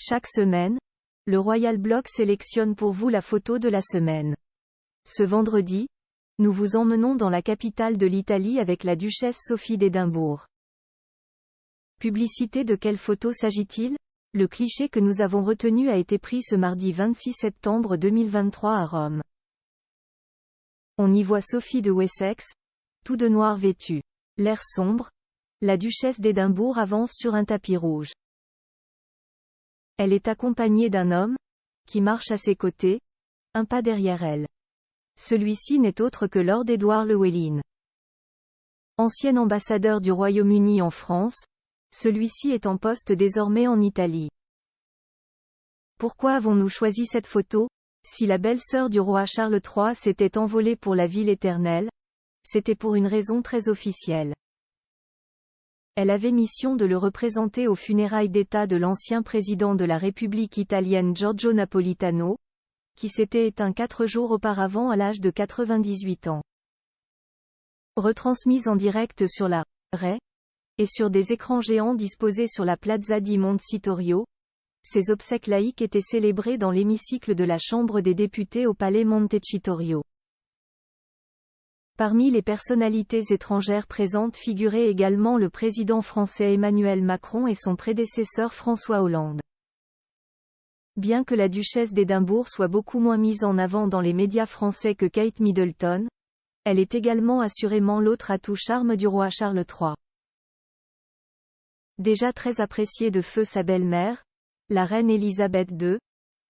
Chaque semaine, le Royal Blog sélectionne pour vous la photo de la semaine. Ce vendredi, nous vous emmenons dans la capitale de l'Italie avec la duchesse Sophie d'Édimbourg. Publicité. De quelle photo s'agit-il? Le cliché que nous avons retenu a été pris ce mardi 26 septembre 2023 à Rome. On y voit Sophie de Wessex, tout de noir vêtue. L'air sombre, la duchesse d'Édimbourg avance sur un tapis rouge. Elle est accompagnée d'un homme, qui marche à ses côtés, un pas derrière elle. Celui-ci n'est autre que Lord Edward Llewellyn. Ancien ambassadeur du Royaume-Uni en France, celui-ci est en poste désormais en Italie. Pourquoi avons-nous choisi cette photo? Si la belle-sœur du roi Charles III s'était envolée pour la ville éternelle, c'était pour une raison très officielle. Elle avait mission de le représenter aux funérailles d'État de l'ancien président de la République italienne Giorgio Napolitano, qui s'était éteint 4 jours auparavant à l'âge de 98 ans. Retransmise en direct sur la RAI, et sur des écrans géants disposés sur la Piazza di Montecitorio, ces obsèques laïques étaient célébrées dans l'hémicycle de la Chambre des députés au palais Montecitorio. Parmi les personnalités étrangères présentes figurait également le président français Emmanuel Macron et son prédécesseur François Hollande. Bien que la duchesse d'Édimbourg soit beaucoup moins mise en avant dans les médias français que Kate Middleton, elle est également assurément l'autre atout charme du roi Charles III. Déjà très appréciée de feu sa belle-mère, la reine Elisabeth II,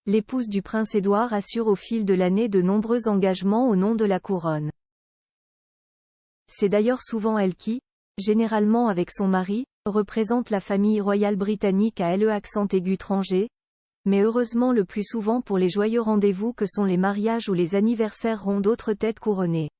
l'épouse du prince Édouard assure au fil de l'année de nombreux engagements au nom de la couronne. C'est d'ailleurs souvent elle qui, généralement avec son mari, représente la famille royale britannique à l'accent aigu, mais heureusement le plus souvent pour les joyeux rendez-vous que sont les mariages ou les anniversaires ronds d'autres têtes couronnées.